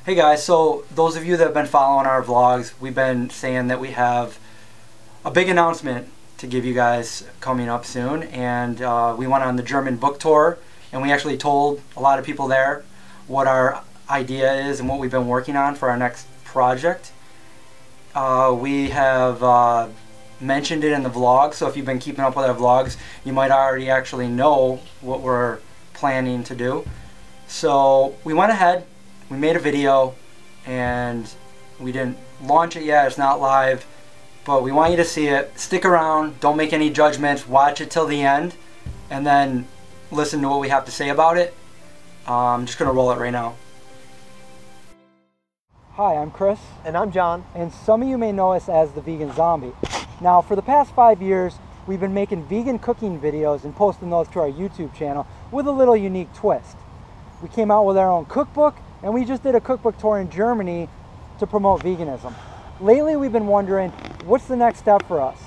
Hey guys, so those of you that have been following our vlogs, we've been saying that we have a big announcement to give you guys coming up soon, and we went on the German book tour and we actually told a lot of people there what our idea is and what we've been working on for our next project. We have mentioned it in the vlog, so if you've been keeping up with our vlogs, you might already actually know what we're planning to do. So we went ahead, we made a video, and we didn't launch it yet, it's not live, but we want you to see it. Stick around, don't make any judgments, watch it till the end, and then listen to what we have to say about it. I'm just going to roll it right now. Hi, I'm Chris. And I'm John. And some of you may know us as the Vegan Zombie. Now, for the past 5 years, we've been making vegan cooking videos and posting those to our YouTube channel with a little unique twist. We came out with our own cookbook, and we just did a cookbook tour in Germany to promote veganism. Lately, we've been wondering, what's the next step for us?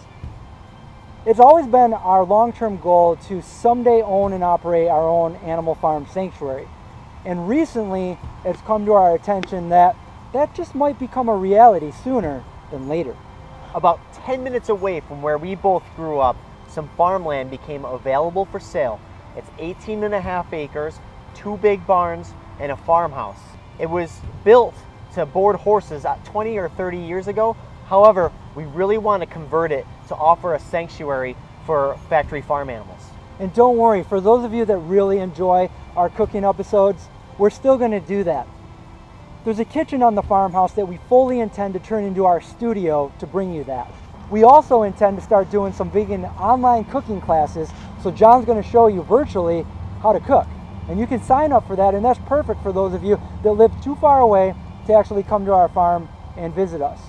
It's always been our long-term goal to someday own and operate our own animal farm sanctuary. And recently, it's come to our attention that that just might become a reality sooner than later. About 10 minutes away from where we both grew up, some farmland became available for sale. It's 18.5 acres, 2 big barns, and a farmhouse. It was built to board horses 20 or 30 years ago. However, we really want to convert it to offer a sanctuary for factory farm animals. And don't worry, for those of you that really enjoy our cooking episodes, we're still going to do that. There's a kitchen on the farmhouse that we fully intend to turn into our studio to bring you that. We also intend to start doing some vegan online cooking classes, so John's going to show you virtually how to cook. And you can sign up for that, and that's perfect for those of you that live too far away to actually come to our farm and visit us.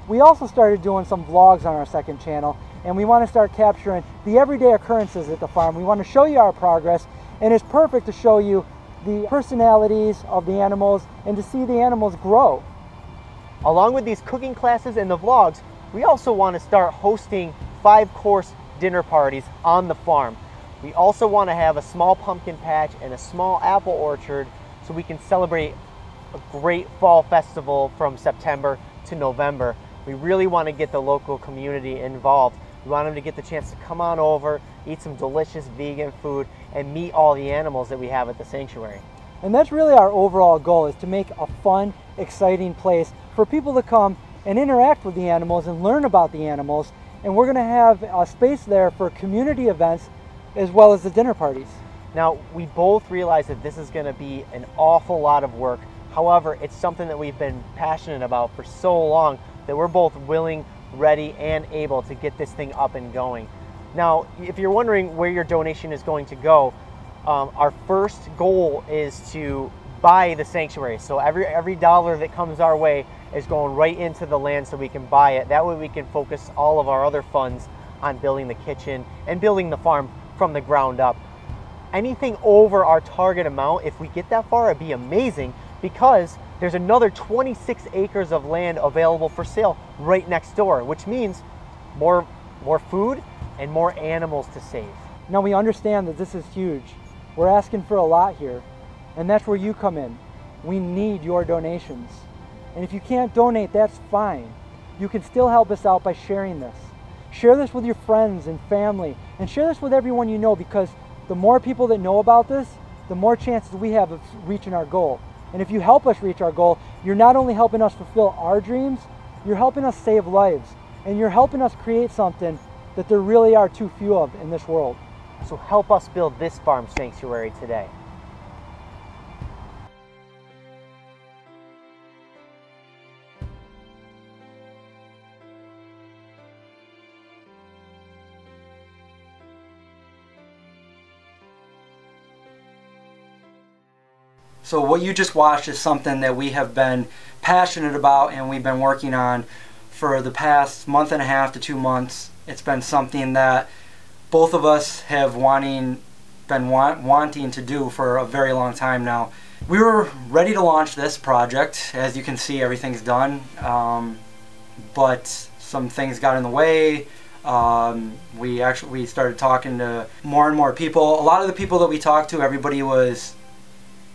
We also started doing some vlogs on our second channel, and we want to start capturing the everyday occurrences at the farm. We want to show you our progress, and it's perfect to show you the personalities of the animals and to see the animals grow. Along with these cooking classes and the vlogs, we also want to start hosting 5-course dinner parties on the farm. We also want to have a small pumpkin patch and a small apple orchard so we can celebrate a great fall festival from September to November. We really want to get the local community involved. We want them to get the chance to come on over, eat some delicious vegan food, and meet all the animals that we have at the sanctuary. And that's really our overall goal, is to make a fun, exciting place for people to come and interact with the animals and learn about the animals. And we're going to have a space there for community events as well as the dinner parties. Now, we both realize that this is going to be an awful lot of work. However, it's something that we've been passionate about for so long that we're both willing, ready, and able to get this thing up and going. Now, if you're wondering where your donation is going to go, our first goal is to buy the sanctuary. So every dollar that comes our way is going right into the land so we can buy it. That way we can focus all of our other funds on building the kitchen and building the farm from the ground up. Anything over our target amount, if we get that far, it'd be amazing, because there's another 26 acres of land available for sale right next door, which means more food and more animals to save. Now, we understand that this is huge. We're asking for a lot here, and that's where you come in. We need your donations. And if you can't donate, that's fine. You can still help us out by sharing this. Share this with your friends and family, and share this with everyone you know, because the more people that know about this, the more chances we have of reaching our goal. And if you help us reach our goal, you're not only helping us fulfill our dreams, you're helping us save lives, and you're helping us create something that there really are too few of in this world. So help us build this farm sanctuary today. So what you just watched is something that we have been passionate about and we've been working on for the past month and a half to 2 months. It's been something that both of us have wanting to do for a very long time now. We were ready to launch this project. As you can see, everything's done, but some things got in the way. We started talking to more and more people. A lot of the people that we talked to, everybody was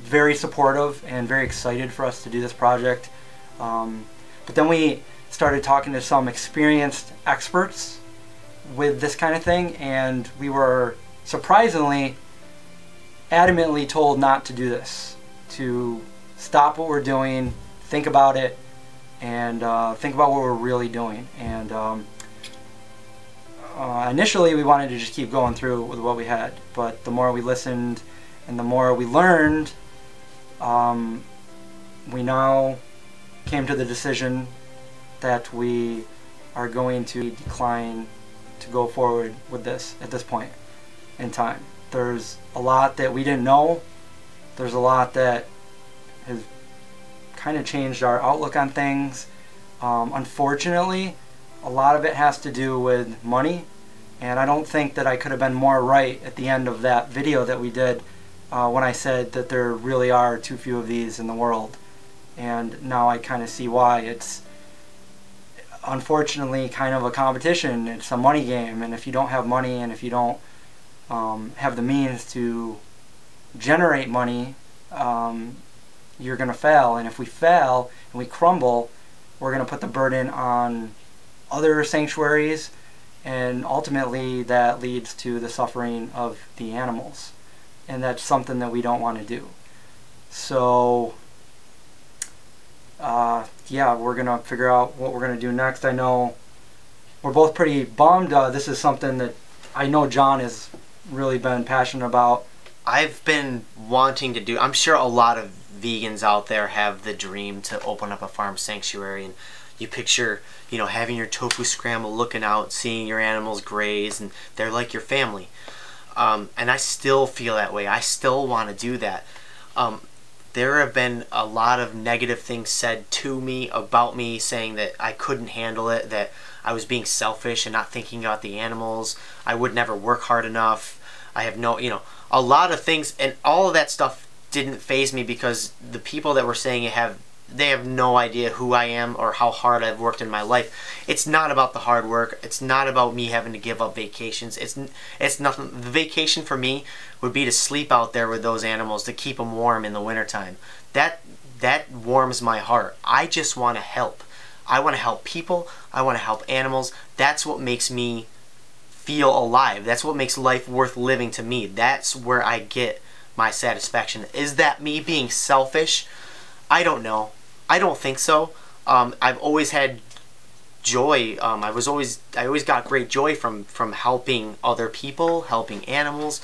very supportive and very excited for us to do this project. But then we started talking to some experienced experts with this kind of thing, and we were surprisingly adamantly told not to do this, to stop what we're doing, think about it, and think about what we're really doing. And initially we wanted to just keep going through with what we had, but the more we listened and the more we learned, we now came to the decision that we are going to decline to go forward with this at this point in time. There's a lot that we didn't know. There's a lot that has kind of changed our outlook on things. Unfortunately, a lot of it has to do with money, and I don't think that I could have been more right at the end of that video that we did when I said that there really are too few of these in the world. And now I kind of see why. It's unfortunately kind of a competition. It's a money game, and if you don't have money and if you don't have the means to generate money, you're going to fail. And if we fail and we crumble, we're going to put the burden on other sanctuaries, and ultimately that leads to the suffering of the animals, and that's something that we don't want to do. So yeah, we're gonna figure out what we're gonna do next. I know we're both pretty bummed. This is something that I know John has really been passionate about. I've been wanting to do, I'm sure a lot of vegans out there have the dream to open up a farm sanctuary, and you picture, you know, having your tofu scramble, looking out, seeing your animals graze, and they're like your family. And I still feel that way. I still want to do that. There have been a lot of negative things said to me, about me, saying that I couldn't handle it, that I was being selfish and not thinking about the animals, I would never work hard enough, I have no, you know, a lot of things, and all of that stuff didn't faze me, because the people that were saying it they have no idea who I am or how hard I've worked in my life. It's not about the hard work. It's not about me having to give up vacations. It's nothing. The vacation for me would be to sleep out there with those animals, to keep them warm in the wintertime. That warms my heart. I just want to help. I want to help people. I want to help animals. That's what makes me feel alive. That's what makes life worth living to me. That's where I get my satisfaction. Is that me being selfish? I don't know. I don't think so. I've always had joy. I always got great joy from helping other people, helping animals,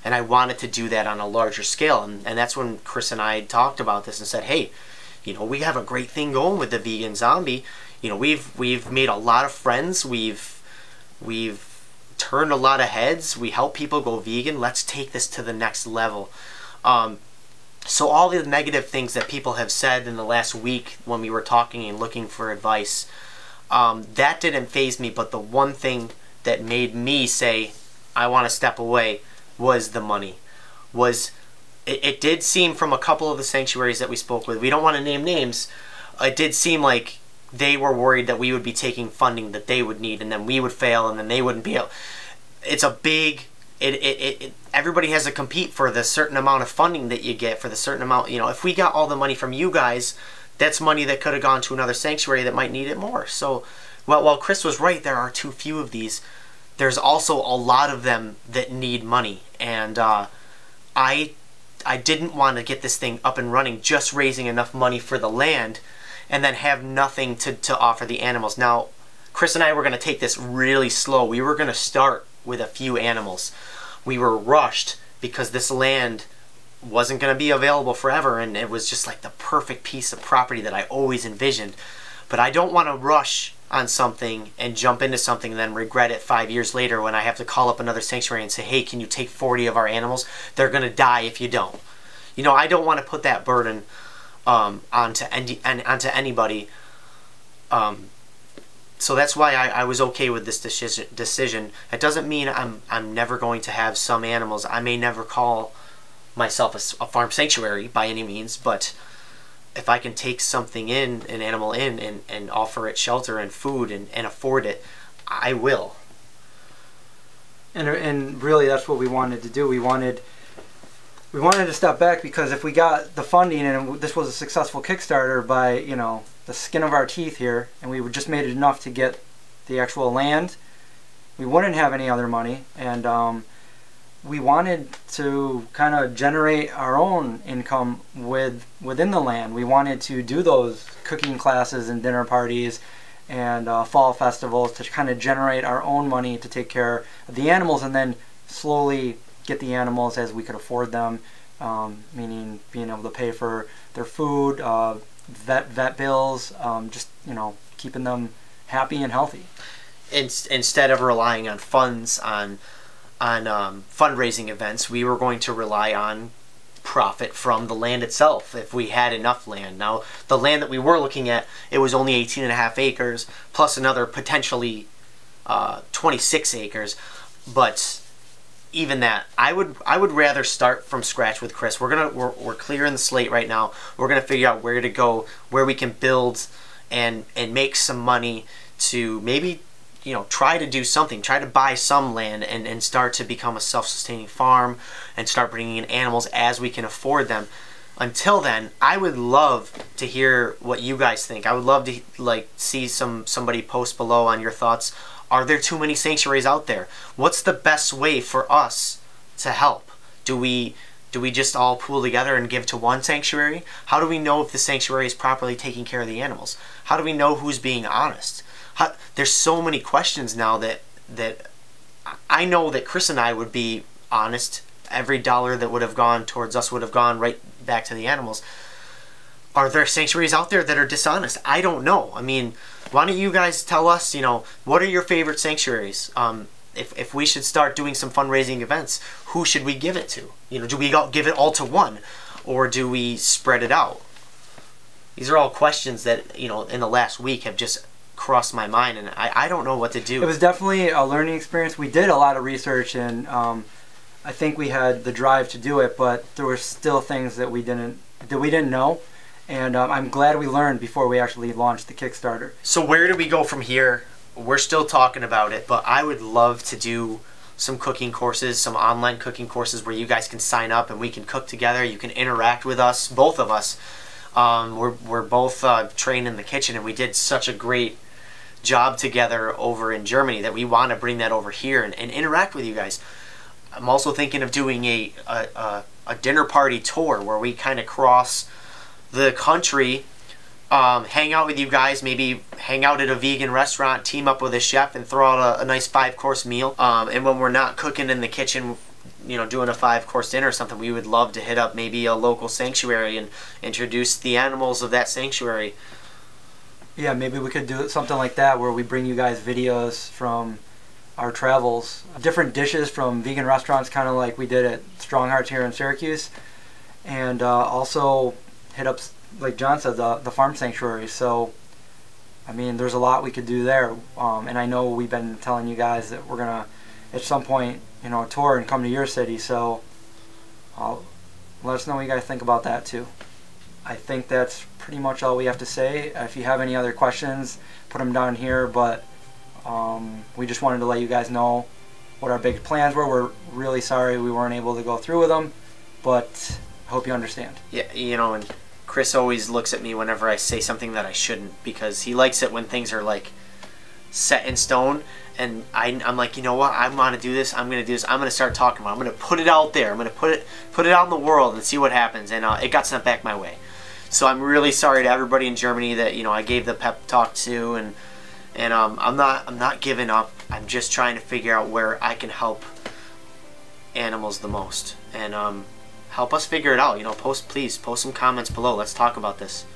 and I wanted to do that on a larger scale. And that's when Chris and I talked about this and said, hey, you know, we have a great thing going with the Vegan Zombie. You know, we've made a lot of friends. We've turned a lot of heads. We help people go vegan. Let's take this to the next level. So all the negative things that people have said in the last week when we were talking and looking for advice, that didn't faze me, but the one thing that made me say I want to step away was the money. It did seem from a couple of the sanctuaries that we spoke with, we don't want to name names, it did seem like they were worried that we would be taking funding that they would need, and then we would fail, and then they wouldn't be able. It's a big... everybody has to compete for the certain amount of funding that you get, for the certain amount, you know, if we got all the money from you guys, that's money that could have gone to another sanctuary that might need it more. So, well, while Chris was right, there are too few of these, there's also a lot of them that need money, and I didn't want to get this thing up and running just raising enough money for the land and then have nothing to offer the animals. Now, Chris and I were going to take this really slow. We were going to start with a few animals. We were rushed because this land wasn't going to be available forever, and it was just like the perfect piece of property that I always envisioned. But I don't want to rush on something and jump into something and then regret it 5 years later when I have to call up another sanctuary and say, hey, can you take 40 of our animals? They're going to die if you don't. You know, I don't want to put that burden onto anybody. So that's why I was okay with this decision. It doesn't mean I'm never going to have some animals. I may never call myself a farm sanctuary by any means, but if I can take something in, an animal in, and offer it shelter and food and afford it, I will. And really that's what we wanted to do. We wanted we wanted to step back because if we got the funding and this was a successful Kickstarter by, you know, the skin of our teeth here, and we just made it enough to get the actual land, we wouldn't have any other money, and we wanted to kind of generate our own income within the land. We wanted to do those cooking classes and dinner parties and fall festivals to kind of generate our own money to take care of the animals, and then slowly get the animals as we could afford them, meaning being able to pay for their food, vet bills, just, you know, keeping them happy and healthy. Instead of relying on funds on fundraising events, we were going to rely on profit from the land itself if we had enough land. Now, the land that we were looking at, it was only 18.5 acres plus another potentially 26 acres, but even that, I would rather start from scratch with Chris. We're clearing the slate right now. We're gonna figure out where to go, where we can build and make some money to maybe, you know, try to do something, try to buy some land and start to become a self-sustaining farm and start bringing in animals as we can afford them. Until then, I would love to hear what you guys think. I would love to see somebody post below on your thoughts. Are there too many sanctuaries out there? What's the best way for us to help? Do we just all pool together and give to one sanctuary? How do we know if the sanctuary is properly taking care of the animals? How do we know who's being honest? There's so many questions now that I know that Chris and I would be honest. Every dollar that would have gone towards us would have gone right back to the animals. Are there sanctuaries out there that are dishonest? I don't know. I mean, why don't you guys tell us, you know, what are your favorite sanctuaries? If we should start doing some fundraising events, who should we give it to? You know, do we give it all to one, or do we spread it out? These are all questions that, you know, in the last week have just crossed my mind, and I don't know what to do. It was definitely a learning experience. We did a lot of research, and I think we had the drive to do it, but there were still things that we didn't know. And I'm glad we learned before we actually launched the Kickstarter. So where do we go from here? We're still talking about it, but I would love to do some cooking courses, some online cooking courses where you guys can sign up and we can cook together. You can interact with us, both of us. We're both trained in the kitchen, and we did such a great job together over in Germany that we want to bring that over here and interact with you guys. I'm also thinking of doing a dinner party tour where we kind of cross the country, hang out with you guys, maybe hang out at a vegan restaurant, team up with a chef and throw out a nice 5-course meal. And when we're not cooking in the kitchen, you know, doing a 5-course dinner or something, we would love to hit up maybe a local sanctuary and introduce the animals of that sanctuary. Yeah, maybe we could do something like that where we bring you guys videos from our travels, different dishes from vegan restaurants, kind of like we did at Strong Hearts here in Syracuse, and also hit up, like John said, the farm sanctuary. So, I mean, there's a lot we could do there, and I know we've been telling you guys that we're gonna, at some point, you know, tour and come to your city. So, let us know what you guys think about that too. I think that's pretty much all we have to say. If you have any other questions, put them down here. But we just wanted to let you guys know what our big plans were. We're really sorry we weren't able to go through with them, but I hope you understand. Yeah, you know, and Chris always looks at me whenever I say something that I shouldn't, because he likes it when things are like set in stone. And I'm like, you know what? I want to do this. I'm going to do this. I'm going to start talking about it. I'm going to put it out there. I'm going to put it out in the world and see what happens. And it got sent back my way. So I'm really sorry to everybody in Germany that, you know, I gave the pep talk to, and I'm not giving up. I'm just trying to figure out where I can help animals the most, and help us figure it out. You know, please post some comments below. Let's talk about this.